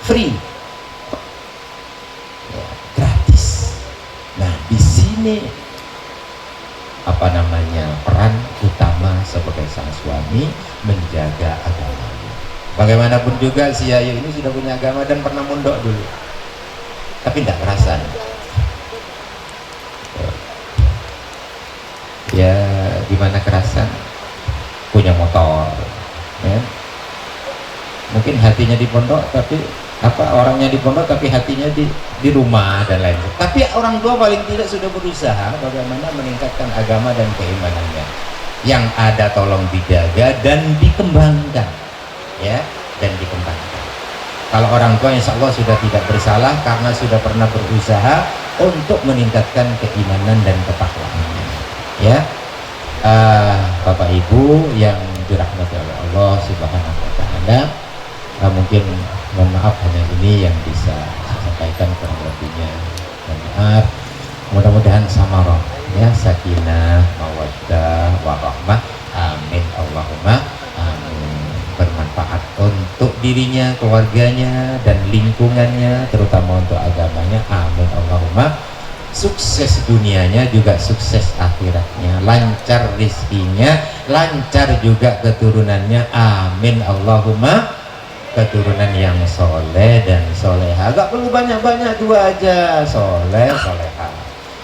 Speaker 9: free, ya, gratis. Nah di sini apa namanya peran utama sebagai sang suami menjaga agama. Bagaimanapun juga si Yayu ini sudah punya agama dan pernah mondok dulu, tapi tidak kerasan. Ya gimana kerasan? Punya motor, ya. Mungkin hatinya di pondok, tapi orangnya di pondok tapi hatinya di rumah dan lain. Tapi orang tua paling tidak sudah berusaha bagaimana meningkatkan agama dan keimanannya. Yang ada tolong dijaga dan dikembangkan, ya, dan dikembangkan. Kalau orang tua insya Allah sudah tidak bersalah karena sudah pernah berusaha untuk meningkatkan keimanan dan ketakwaannya, ya. Bapak Ibu yang dirahmati oleh Allah Subhanahu wa Ta'ala, mungkin mohon maaf hanya ini yang bisa saya sampaikan, kurang lebihnya mohon maaf. Mudah-mudahan samarah, ya, sakinah, mawaddah, warahmah, amin Allahumma amin, bermanfaat untuk dirinya, keluarganya dan lingkungannya, terutama untuk agamanya, amin Allahumma. Sukses dunianya juga sukses akhiratnya, lancar rizkinya, lancar juga keturunannya, amin Allahumma. Keturunan yang soleh dan soleha, gak perlu banyak-banyak, dua aja, soleh soleha,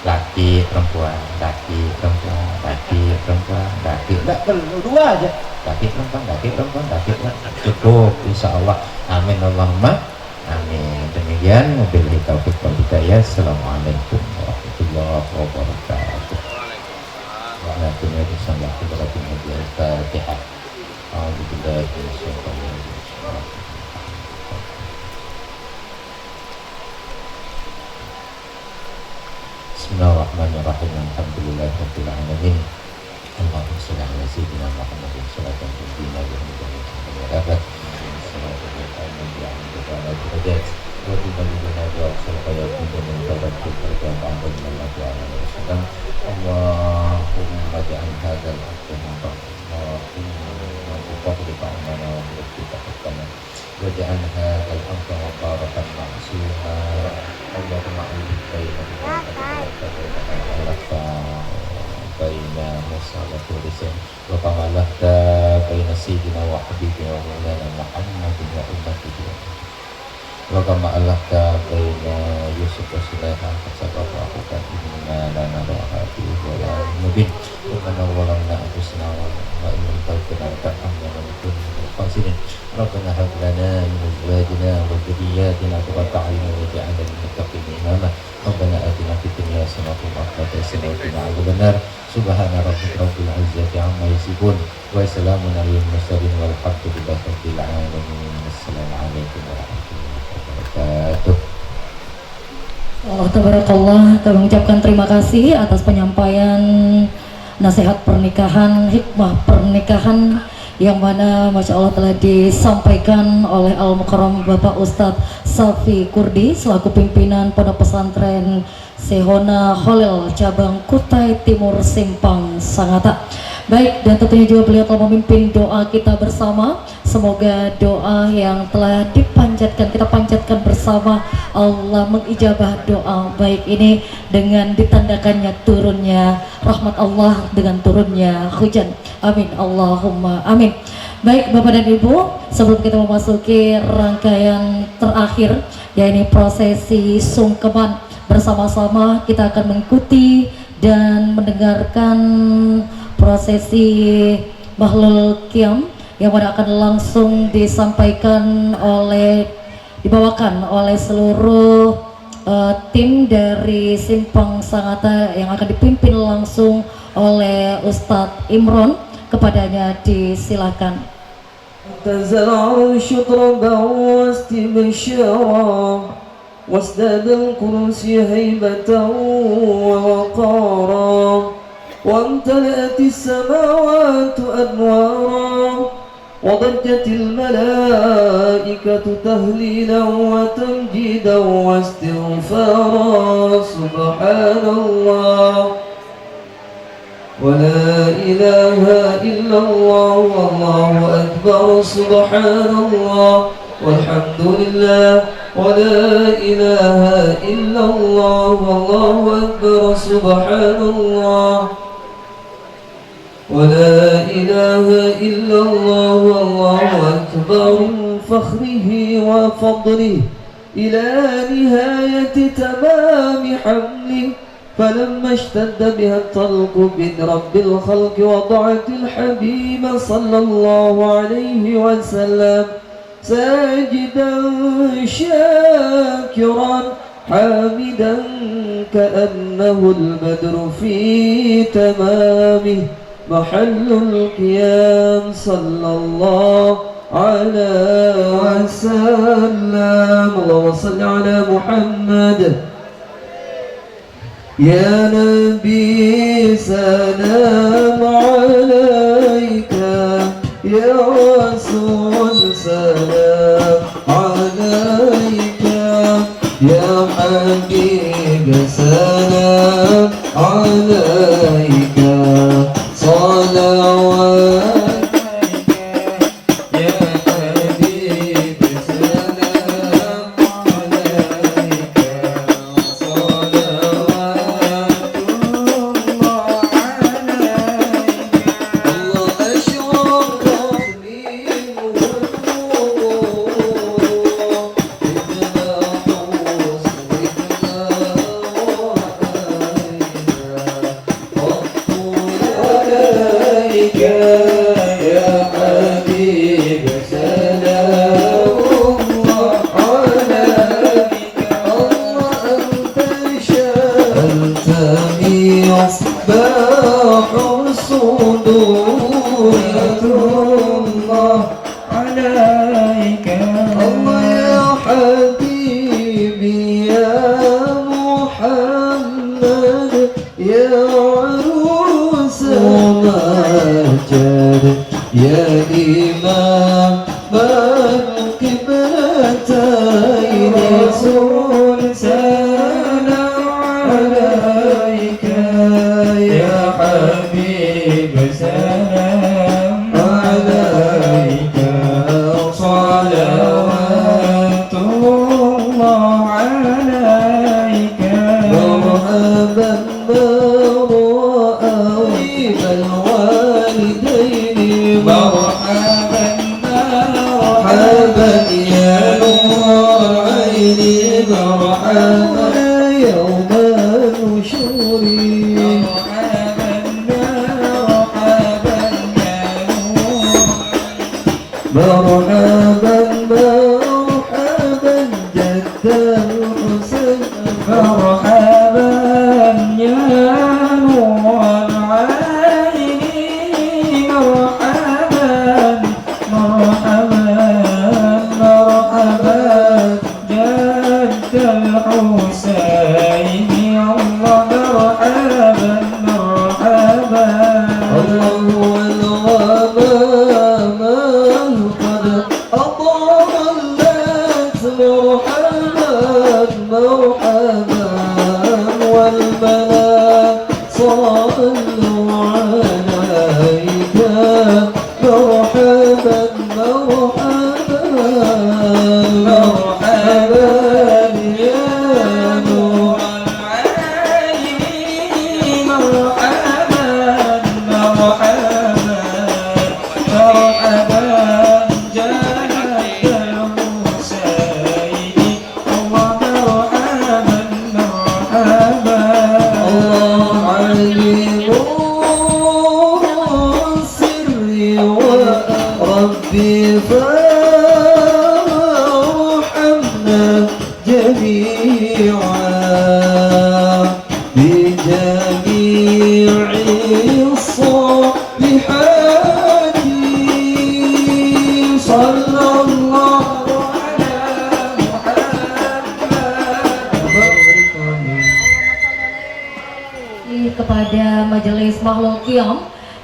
Speaker 9: laki perempuan, laki perempuan, laki perempuan, laki, gak perlu dua aja, laki perempuan, laki perempuan, laki perempuan, cukup insya Allah, amin Allahumma amin. Demikian wabillahi taufiq wal hidayah. Assalamualaikum warahmatullahi wabarakatuh. Bismillahirrahmanirrahim. Alhamdulillahirabbil alamin. Allahumma shalli ala sayyidina Muhammadin shalatan tu'dina wa mubarak. Allahumma ja'al hadzal waj'al hadzal amra mubarakan ma'suma. Allahumma alif baina musalatu lisan wa qamalahta baina sayyidina wa habibina wa maulana Muhammadin wa ummatihi wa kama alahta baina Yusuf wa Sulaiman fasabaqu akukan inna lana rahati wa la mubin wa kana walamna anfusana wa illam taghfir tarhamna wa nakun khasirin. Rabbana hab lana min azwajina wa dhurriyyatina qurrata a'yun waj'alna lil muttaqina imama. Rabbana atina fid dunya hasanatan wa fil akhirati hasanatan wa qina adzabannar. Subhana rabbika rabbil izzati amma yasifun wa salamun alal mursalin walhamdulillahi rabbil alamin. Assalamualaikum warahmatullahi wabarakatuh.
Speaker 3: Allah tabarakallah, kami mengucapkan terima kasih atas penyampaian nasihat pernikahan, hikmah pernikahan yang mana Masya Allah telah disampaikan oleh Al-Mukarram Bapak Ustadz Safi Kurdi selaku pimpinan Pondok Pesantren Sehona Khalil cabang Kutai Timur Simpang Sangatta. Baik, dan tentunya juga beliau telah memimpin doa kita bersama. Semoga doa yang telah dipanjatkan, kita panjatkan bersama, Allah mengijabah doa baik ini dengan ditandakannya turunnya rahmat Allah, dengan turunnya hujan. Amin Allahumma amin. Baik Bapak dan Ibu, sebelum kita memasuki rangkaian terakhir, yaitu prosesi sungkeman, bersama-sama kita akan mengikuti dan mendengarkan prosesi Bahlul Qiyam yang mana akan langsung disampaikan dibawakan oleh seluruh tim dari Simpang Sangatta yang akan dipimpin langsung oleh Ustadz Imron. Kepadanya disilakan.
Speaker 4: اهتز العرش طربا واستبشارا وازداد الكرسي هيبة ووقارا وامتلأت السماوات أنوارا وضجت الملائكة تهليلا وتمجيدا واستغفارا سبحان الله ولا إله إلا الله والله أكبر سبحان الله والحمد لله ولا إله إلا الله والله أكبر سبحان الله ولا إله إلا الله والله أكبر من فخره وفضله إلى نهاية تمام حمله فلما اشتد بها الطلق من رب الخلق وضعت الحبيب صلى الله عليه وسلم ساجدا شاكرا حامدا كأنه البدر في تمامه محل القيام صلى الله عليه وسلم اللهم صل على محمد يا نبي سلام عليك يا رسول سلام عليك يا حبيب سلام عليك صلوات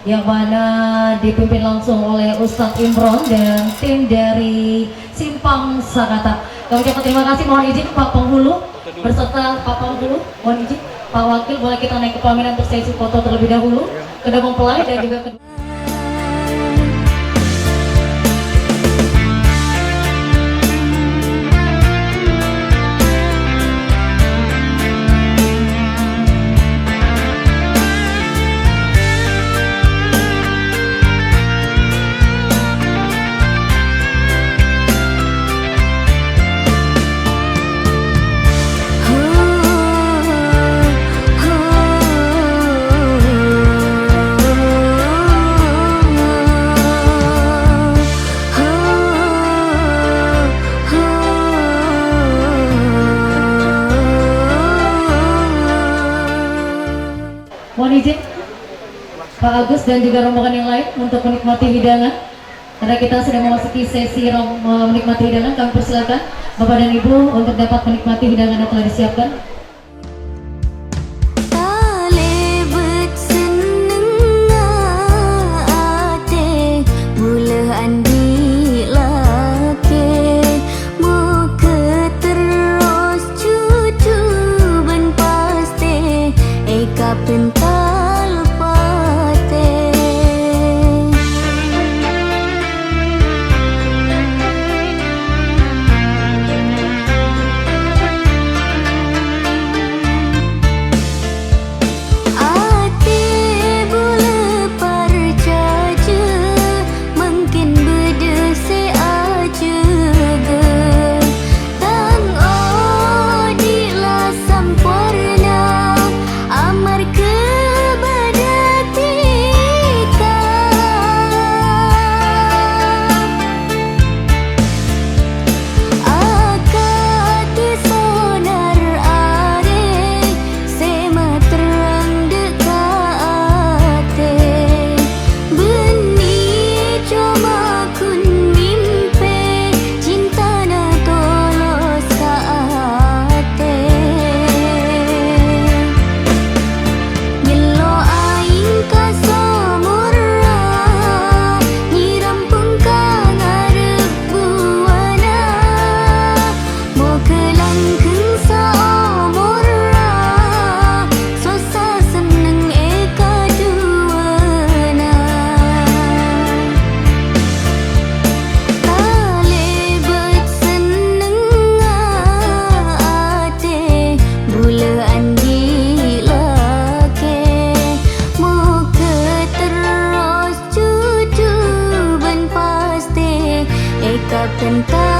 Speaker 3: yang mana dipimpin langsung oleh Ustadz Imron dan tim dari Simpang Sakata. Kami ucapkan terima kasih, mohon izin Pak Penghulu berserta Pak Penghulu, mohon izin Pak Wakil, boleh kita naik ke pelaminan untuk sesi foto terlebih dahulu, kedua mempelai dan juga kedua. Mohon izin Pak Agus dan juga rombongan yang lain untuk menikmati hidangan. Karena kita sudah memasuki sesi menikmati hidangan, kami persilakan Bapak dan Ibu untuk dapat menikmati hidangan yang telah disiapkan.
Speaker 10: Pental pate ate bule parcaja mungkin bedese aja ge tang odila sampurna amar pental